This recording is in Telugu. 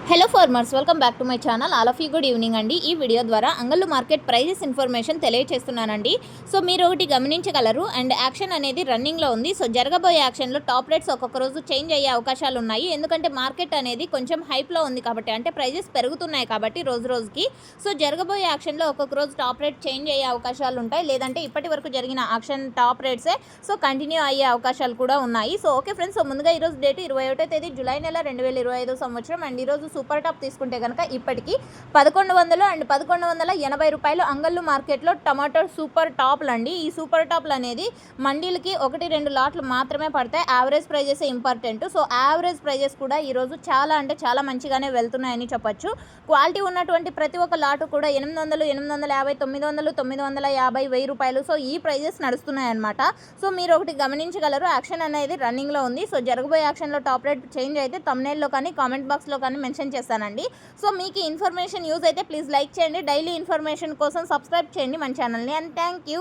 Hello farmers, welcome back to my channel. All of you good evening అండి. ఈ వీడియో ద్వారా అంగళ్ళు మార్కెట్ ప్రైజెస్ ఇన్ఫర్మేషన్ తెలియజేస్తున్నానండి. సో మీరు ఒకటి గమనించగలరు అండ్ యాక్షన్ అనేది రన్నింగ్లో ఉంది. సో జరగబోయే యాక్షన్లో టాప్ రేట్స్ ఒక్కొక్క రోజు చేంజ్ అయ్యే అవకాశాలు ఉన్నాయి. ఎందుకంటే మార్కెట్ అనేది కొంచెం హైప్లో ఉంది కాబట్టి, అంటే ప్రైజెస్ పెరుగుతున్నాయి కాబట్టి రోజు రోజుకి. సో జరగబోయే యాక్షన్లో ఒక్కొక్క రోజు టాప్ రేట్ చేంజ్ అయ్యే అవకాశాలు ఉంటాయి, లేదంటే ఇప్పటి వరకు జరిగిన యాక్షన్ టాప్ రేట్సే సో కంటిన్యూ అయ్యే అవకాశాలు కూడా ఉన్నాయి. సో ఓకే ఫ్రెండ్స్, సో ముందుగా ఈరోజు డేట్ 21వ తేదీ జూలై నెల 2025 సంవత్సరం. అండ్ ఈరోజు సూపర్ టాప్ తీసుకుంటే కనుక ఇప్పటికి 1100 అండ్ 1180 రూపాయలు అంగళ్ళు మార్కెట్లో టమాటో సూపర్ టాప్లు అండి. ఈ సూపర్ టాప్లు అనేది మండీలకి 1-2 లాట్లు మాత్రమే పడతాయి. Average prices important. So average prices కూడా ఈరోజు చాలా అంటే చాలా మంచిగానే వెళ్తున్నాయని చెప్పొచ్చు. క్వాలిటీ ఉన్నటువంటి ప్రతి ఒక్క లాటు కూడా 800, 850, 900, 950, 1000 రూపాయలు. సో ఈ ప్రైజెస్ నడుస్తున్నాయి అన్నమాట. సో మీరు ఒకటి గమనించగలరు, యాక్షన్ అనేది రన్నింగ్లో ఉంది. సో జరగబోయే యాక్షన్లో టాప్ రేట్ చేంజ్ అయితే తమ్నైల్లో కానీ కామెంట్ బాక్స్లో కానీ మెన్షన్ చేస్తానండి. సో మీకు ఇన్ఫర్మేషన్ యూజ్ అయితే ప్లీజ్ లైక్ చేయండి. డైలీ ఇన్ఫర్మేషన్ కోసం సబ్స్క్రైబ్ చేయండి మన ఛానల్ని. And thank you.